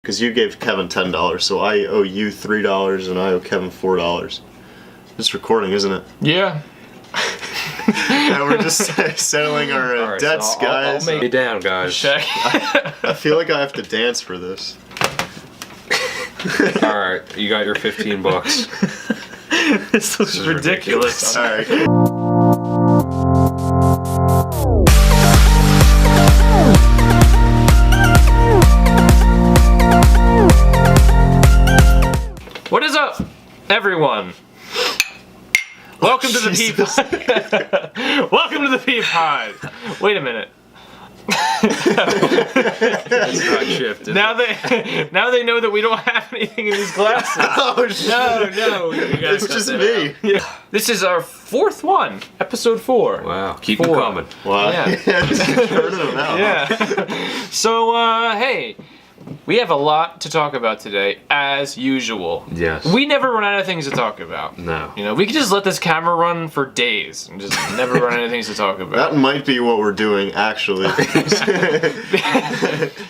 Because you gave Kevin $10, so I owe you $3 and I owe Kevin $4. It's recording, isn't it? Yeah. And we're just settling our Alright, debts, so guys. I'll make it down, guys. Check. I feel like I have to dance for this. Alright, you got your $15. This looks ridiculous. Alright. What is up, everyone? Welcome to the Pea Jesus. Pod. Welcome to the Pea Pod. Wait a minute. It's not shifted. Now they know that we don't have anything in these glasses. Oh shit! No, you guys It's just me. Yeah. This is our fourth one, episode 4. Wow, keep them coming. Wow. Yeah. Just turning them out. Yeah. So, hey, we have a lot to talk about today, as usual. Yes. We never run out of things to talk about. No. You know, we could just let this camera run for days and just never run out of things to talk about. That might be what we're doing, actually.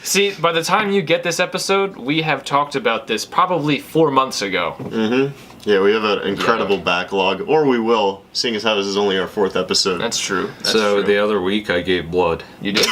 See, by the time you get this episode, we have talked about this probably 4 months ago. Mm-hmm. Yeah, we have an incredible backlog, or we will, seeing as how this is only our 4th episode. That's true. That's So true. the other week I gave blood. You did?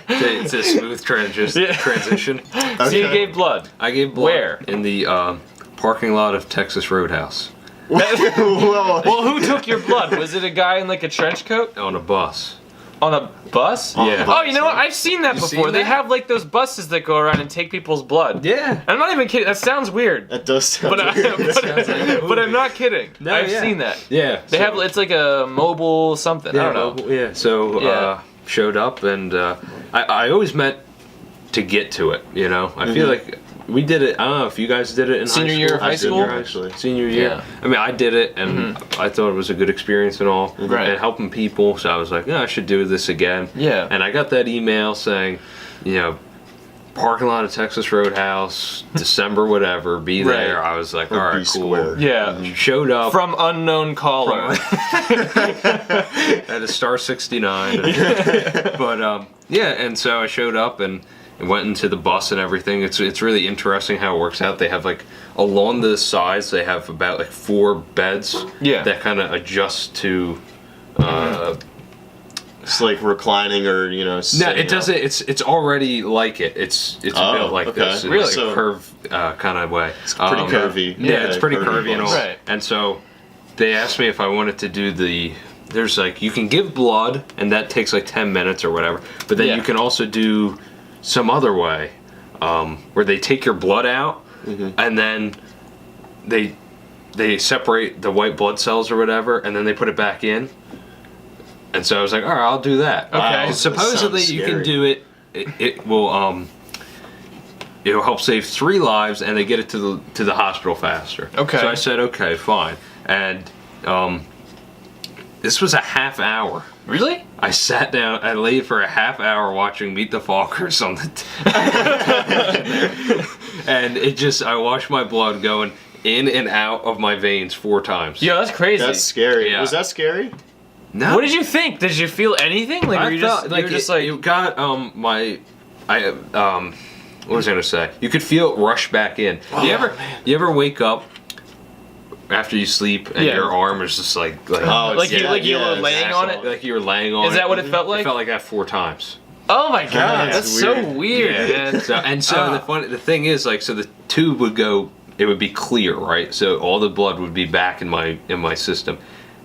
It's a smooth transition. So you gave blood. I gave blood Where? in the parking lot of Texas Roadhouse Well, Well, who took your blood? Was it a guy in like a trench coat? on a bus. On a bus? Yeah. Oh, you know what? I've seen that You before. seen They that? have like those buses that go around and take people's blood. Yeah. I'm not even kidding. That sounds weird. that does sound But, weird. but I'm not kidding. No, I've yeah. seen that. Yeah. They have, it's like a mobile something. I don't know. Yeah. So Yeah. showed up and I always meant to get to it. You know, I feel like we did it. I don't know if you guys did it in Senior high year school. of high school? Senior, actually. Senior year. Yeah. I mean, I did it, and I thought it was a good experience and all, Right. and helping people. So I was like, yeah, I should do this again. Yeah. And I got that email saying, you know, parking lot of Texas Roadhouse, December, whatever, be Right. there. I was like, Or all B right, cool. square. Yeah. Showed up From unknown caller. at a star 69. But yeah, and so I showed up and went into the bus and everything. It's really interesting how it works out. They have like along the sides they have about like 4 beds Yeah. that kind of adjust to It's like reclining or, you know, no, sitting it up. doesn't. It's already like it. It's Oh, built like okay. this. Really? It's a curve kind of way. It's pretty curvy. Yeah, it's pretty curvy and all. bus. Right. And so they asked me if I wanted to do the. There's like you can give blood and that takes like 10 minutes or whatever. But then Yeah. you can also do some other way where they take your blood out and then they separate the white blood cells or whatever and then they put it back in. And so I was like, all right, I'll do that. Okay. Wow, that Supposedly sounds you can scary. do it. It will it'll help save 3 lives and they get it to the hospital faster. Okay. So I said, okay, fine. And this was a half hour. Really? I sat down. I laid for a half hour watching Meet the Fockers on the. And it just I watched my blood going in and out of my veins 4 times. Yo, that's crazy. That's scary. Yeah. Was that scary? No. What did you think? Did you feel anything? Like, were you just, like you were just it, like, it got what was I gonna say? You could feel it rush back in. Oh, You ever wake up after you sleep and Yeah. your arm is just like Oh, like you yeah, like you yeah, were laying on it? like you were laying on it. Is that what it felt It like? felt like that 4 times. Oh my god, That's that's so weird. weird, man. So the thing is like so the tube would go. It would be clear, right? So all the blood would be back in my system,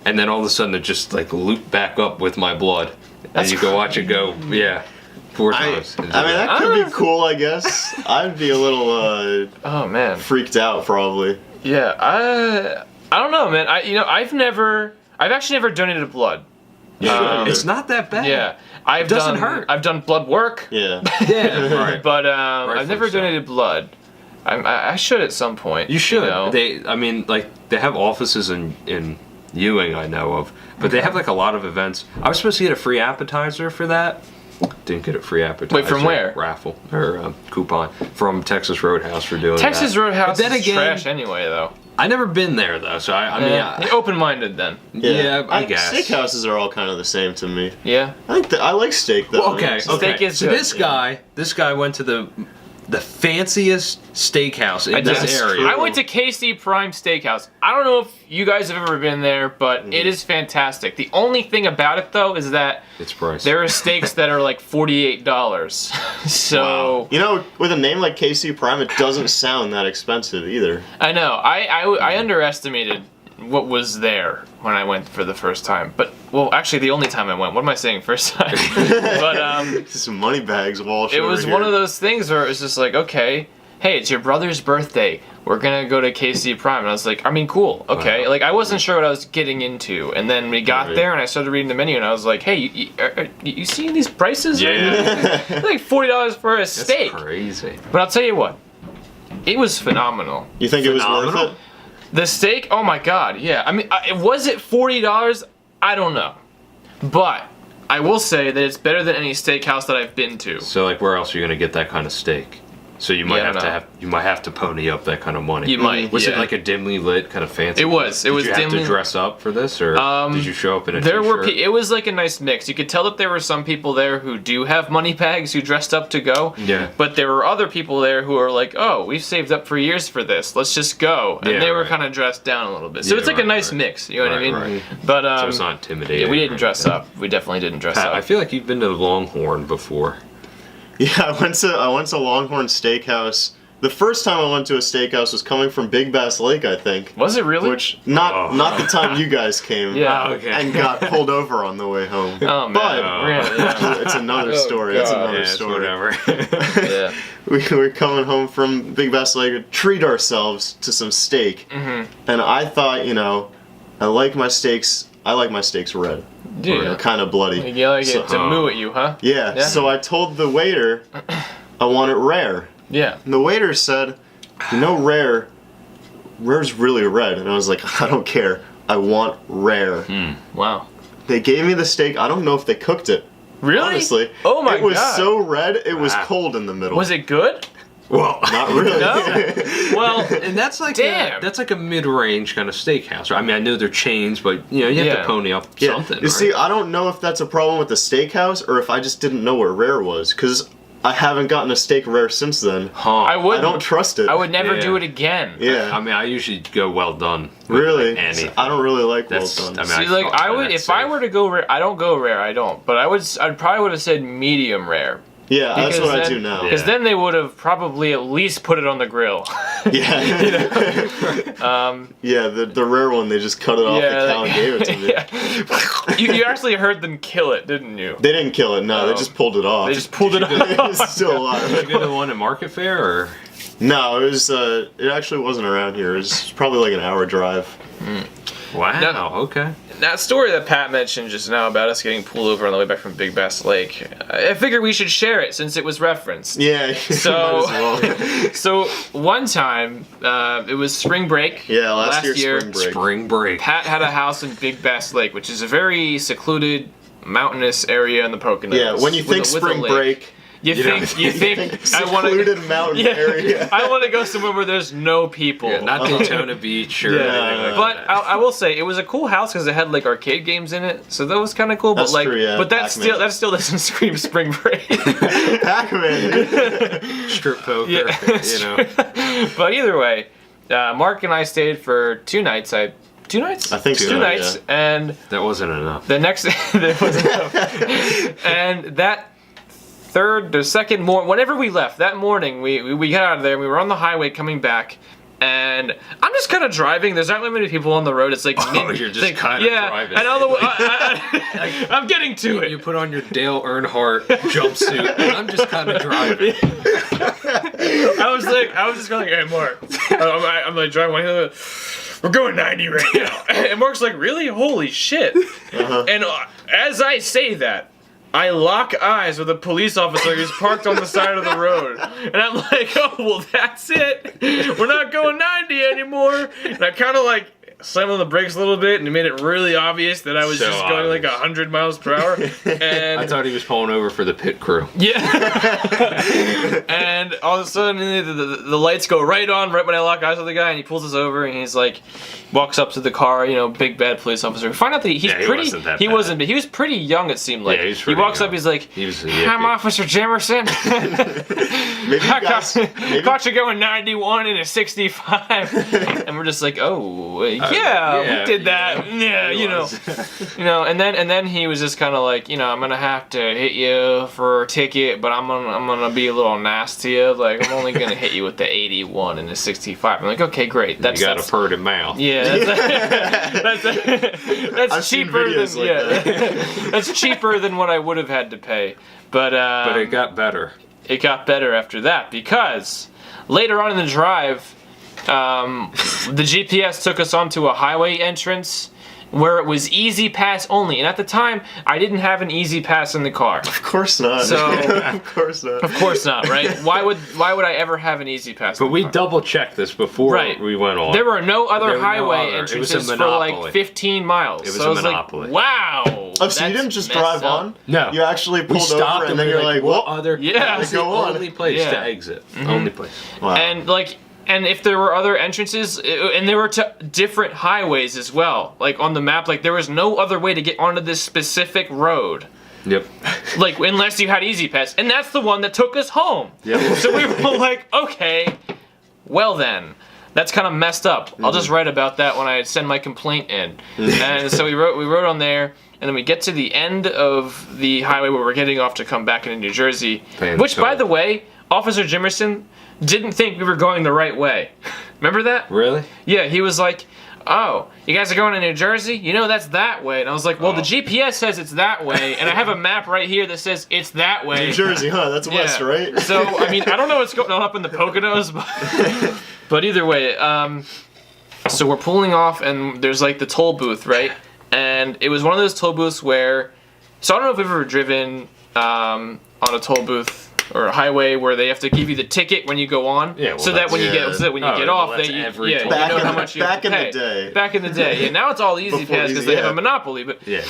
and then all of a sudden it just like looped back up with my blood, That's and you could watch it go. Yeah, 4 I times. mean, that could be cool, I guess. I'd be a little Oh man. freaked out, probably. Yeah, I don't know, man. I've actually never donated blood. It's not that bad. Yeah, I've doesn't done hurt. I've done blood work, Yeah. Yeah, right. but I've never so. donated blood. I should at some point. You should. know? I mean, like they have offices in Ewing, I know of, but they have like a lot of events. I was supposed to get a free appetizer for that. Didn't get a free appetizer. Wait, from where? Raffle or coupon from Texas Roadhouse for doing Texas that. Roadhouse But then is again, trash anyway, though. I never been there though, so I mean, You're open-minded then. yeah, I guess. Steakhouses are all kind of the same to me. Yeah. I think I like steak though. Well, okay, Steak okay. is So good, this guy went to the the fanciest steakhouse in That's this area. true. I went to KC Prime Steakhouse. I don't know if you guys have ever been there, but it is fantastic. The only thing about it, though, is that It's pricey. there are steaks that are like $48. So You know, with a name like KC Prime, it doesn't sound that expensive either. I know I underestimated what was there when I went for the first time. But well, actually, the only time I went. What am I saying? First time. But Some money bags, Walsh. it over was here. one of those things where it was just like, okay, hey, it's your brother's birthday. We're gonna go to KC Prime, and I was like, I mean, cool, okay. Wow. Like I wasn't sure what I was getting into, and then we got Right. there, and I started reading the menu, and I was like, hey, you seeing these prices? Yeah. It's like $40 for a That's steak. crazy. But I'll tell you what, it was phenomenal. You think it was worth Phenomenal. it? The steak, oh my god, yeah. I mean, was it $40? I don't know, but I will say that it's better than any steakhouse that I've been to. So like, where else are you gonna get that kind of steak? So you might Yeah, I have don't to you might have to pony up that kind of money. You might, Was it yeah. like a dimly lit kind of fancy? It was. It was Did you have dimly- to dress up for this, or did you show up in a There were t-shirt? it was like a nice mix. You could tell that there were some people there who do have money bags who dressed up to go. Yeah. But there were other people there who are like, "Oh, we've saved up for years for this. Let's just go." And Yeah, they were right. kind of dressed down a little bit. So Yeah, it's like a right, nice right. mix. You know what I mean? Right. But So it's not intimidating. yeah, we or didn't dress anything. up. We definitely didn't dress Pat, up. I feel like you've been to Longhorn before. Yeah, I went to Longhorn Steakhouse. The first time I went to a steakhouse was coming from Big Bass Lake, I think. Was it really? Which not Oh. not the time you guys came. Yeah. Oh, okay. And got pulled over on the way home. Oh man, But we're gonna- yeah. it's another Oh, story. It's God. another Yeah, it's story. whatever. yeah. We were coming home from Big Bass Lake to treat ourselves to some steak. Mm-hmm. And I thought, you know, I like my steaks red. Yeah. Kind of bloody. You like So- it to moo at you, huh? Yeah, Yeah. so I told the waiter I want it rare. Yeah. And the waiter said, you know, rare's really red. And I was like, I don't care. I want rare. Wow. They gave me the steak. I don't know if they cooked it. Really? Honestly. Oh my It was God. so red, it was Wow. cold in the middle. Was it good? Well, Not really. No? Well, and that's like Damn. that's like a mid-range kind of steakhouse. Right? I mean, I know they're chains, but you know, you have Yeah. to pony up Yeah. something. You right? see, I don't know if that's a problem with the steakhouse or if I just didn't know what rare was. Because I haven't gotten a steak rare since then. huh? I would. I don't trust it. I would never Yeah. do it again. Yeah. I mean, I usually go well done. with, Really? like, anything. I don't really like That's. well done. I mean, See, like thought I would, that's if I safe. were to go rare, I don't go rare. I don't, but I'd probably would have said medium rare. Yeah, that's Because what I then- do now. Because Yeah. then they would have probably at least put it on the grill. Yeah. Yeah, the rare one, they just cut it off the cow and gave it to me. Yeah. you actually heard them kill it, didn't you? They didn't kill it, no, they Oh. just pulled it off. They just pulled it It's off. still alive. Did you go to the one at Market Fair, or No, it was. It actually wasn't around here. It was probably like an hour drive. wow? No. Okay. That story that Pat mentioned just now about us getting pulled over on the way back from Big Bass Lake, I figured we should share it since it was referenced. Yeah. So- might as well. So one time, it was spring break. Yeah, last year spring break. Spring break. Pat had a house in Big Bass Lake, which is a very secluded, mountainous area in the Poconos. Yeah, when you with think a- with a spring lake. break, you think I want secluded to. mountain Yeah, area. I want to go somewhere where there's no people. Yeah, not Daytona Beach or Yeah. anything like But that. I will say it was a cool house because it had like arcade games in it, so that was kind of cool. That's but like, true, yeah, but Pac-Man. that still doesn't scream spring break. Pac-Man. Strip poker. Yeah. You know. But either way, Mark and I stayed for 2 nights. Two nights? I think so, Two nights, yeah. and That wasn't enough. the next there wasn't enough. And that third or second morning, whenever we left that morning, we got out of there. We were on the highway coming back. And I'm just kind of driving. There's not many people on the road. It's like you're just kinda driving. And all the I'm getting to it. You put on your Dale Earnhardt jumpsuit, and I'm just kind of driving. I was just going like, hey Mark, I'm like driving. We're going 90 right now. And Mark's like, really? Holy shit! And as I say that, I lock eyes with a police officer who's parked on the side of the road. And I'm like, oh, well, that's it. We're not going 90 anymore. And I kind of like slammed on the brakes a little bit, and it made it really obvious that I was So just going like obvious. 100 miles per hour. And I thought he was pulling over for the pit crew. yeah. And all of a sudden, the lights go right on right when I lock eyes with the guy, and he pulls us over, and he's like, walks up to the car, big bad police officer. We find out that he's Yeah, he pretty. wasn't that he bad. wasn't, but he was pretty young. It seemed like Yeah, he was he pretty walks young. up, he's like, He was a "I'm hippie. Officer Jimerson. Maybe you guys. Maybe, Caught you going 91 in a 65." And we're just like, "Oh, yeah, we did that." Yeah, He you know. was. And then he was just kind of like, I'm gonna have to hit you for a ticket, but I'm gonna be a little nasty. Like, I'm only gonna hit you with the 81 and the 65. I'm like, okay, great. That's You got a purted mouth. yeah, that's I've seen cheaper than videos like that. that's cheaper than what I would have had to pay. But But it got better. it got better after that because later on in the drive, the GPS took us onto a highway entrance where it was easy pass only. And at the time, I didn't have an easy pass in the car. of course not. So- of course not. Of course not, right? Why would I ever have an easy pass? But in the we car? double checked this before Right. we went on. There were no There other were no highway other. It was a entrances for like monopoly. 15 miles. It was so a I was monopoly. like, wow. Oh, so you that's didn't just messed drive up. on? No. You actually we pulled stopped over, and then we you're were like, what "Well, other? Yeah. That was the Go on. only place Yeah. to exit. Only place. wow." And if there were other entrances, and there were different highways as well, like on the map, like there was no other way to get onto this specific road. Yep. Like, unless you had Easy Pass. And that's the one that took us home. Yep. So we were like, okay, well then. That's kind of messed up. I'll just write about that when I send my complaint in. And so we wrote on there, and then we get to the end of the highway where we're getting off to come back into New Jersey. Paying Which, by toll. the way, Officer Jimerson didn't think we were going the right way. Remember that? Really? Yeah, he was like, "Oh, you guys are going to New Jersey? That's that way." And I was like, "Well, the GPS says it's that way, and I have a map right here that says it's that way." New Jersey, huh? That's Yeah. west, right? So, I mean, I don't know what's going on up in the Poconos, but either way, so we're pulling off, and there's like the toll booth, right? And it was one of those toll booths where, so I don't know if you've ever driven on a toll booth or a highway where they have to give you the ticket when you go on, Yeah, well, so that when you that's- get Oh, get well, off, that's they you every toll know Back in how the- much you back have to in the pay. day. Back in the day, yeah. Now it's all Easy Before Pass because Easy, they have yeah. a monopoly, but. Yeah.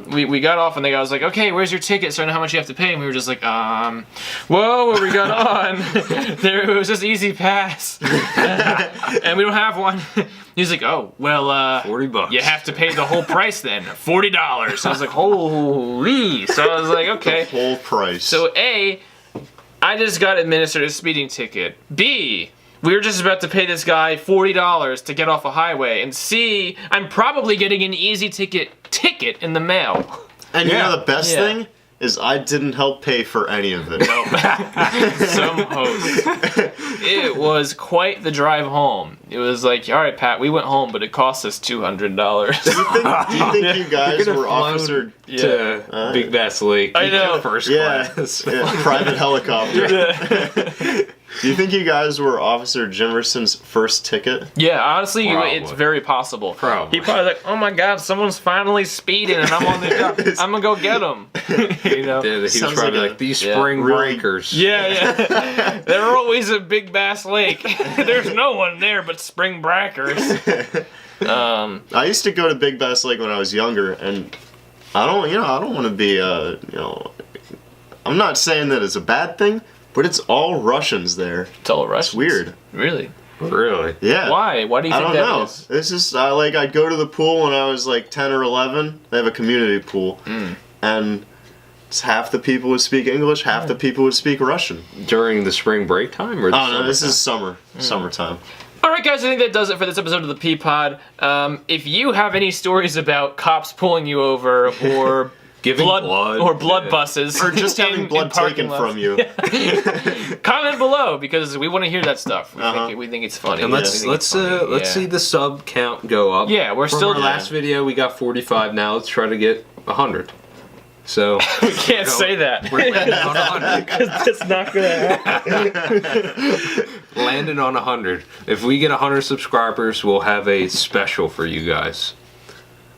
We got off and the guy was like, "Okay, where's your ticket? So I know how much you have to pay." And we were just like, whoa, what we got on? It was just Easy Pass, and we don't have one. He's like, "Oh, well, $40. you have to pay the whole price then, $40." So I was like, "Holy!" So I was like, "Okay." Whole price. So A, I just got administered a speeding ticket. B, we were just about to pay this guy $40 to get off a highway. And C, I'm probably getting an easy ticket in the mail. and you Yeah. know the best Yeah. thing is I didn't help pay for any of it. Some host. It was quite the drive home. It was like, all right, Pat, we went home, but it cost us $200. Do you think you guys could've were flown officer? To Big Bass Lake. I know. First Yeah, class. yeah, private helicopter. Do you think you guys were Officer Jimerson's first ticket? Yeah, honestly, Probably. it's very possible. Probably. He probably like, oh my god, someone's finally speeding and I'm on the job. I'm gonna go get him. You know? Yeah, he was Sounds probably like a- like these yeah. spring Really- breakers. Yeah. They're always at Big Bass Lake. There's no one there but spring breakers. I used to go to Big Bass Lake when I was younger, and I don't want to be, I'm not saying that it's a bad thing, but it's all Russians there. It's all Russians. It's weird. Really? Really? Yeah. Why? Why do you I think don't that know. is? It's just I'd go to the pool when I was like 10 or 11. They have a community pool, and it's half the people would speak English, half the people would speak Russian. During the spring break time or the Oh no, this summertime? is summertime. Alright guys, I think that does it for this episode of the P-Pod. If you have any stories about cops pulling you over or Giving blood. or blood Yeah. buses Or just in- having in blood parking taken lots, from you. comment below because we want to hear that stuff. Uh-huh. We think it's funny. And We let's think it's funny. let's Yeah. see the sub count go up. Yeah, we're From still- our last video we got 45. Now let's try to get 100. So We can't say that. we're landing on 100. That's not gonna happen. Landing on 100. If we get 100 subscribers, we'll have a special for you guys.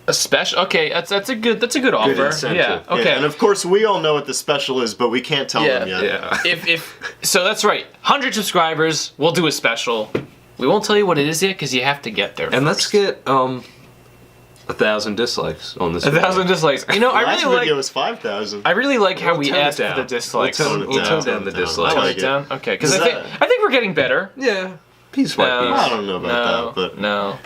A special? Okay, that's a good offer. incentive. Yeah. Okay. Yeah, and of course we all know what the special is, but we can't tell Yeah. them yet. Yeah. if so, that's right. 100 subscribers, we'll do a special. We won't tell you what it is yet because you have to get there. And let's get 1,000 dislikes on this. 1,000 dislikes. You know, I Last really video like. was 5,000. I really like how We'll we tone it asked for down. the dislikes. We'll tone down the dislikes. Tone Take it down. Okay, because Is I think we're getting better. Yeah. Piece by No. piece. I don't know about that, but No.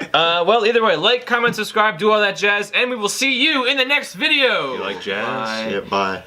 Well, either way, like, comment, subscribe, do all that jazz, and we will see you in the next video. You like jazz? Bye. yeah, bye.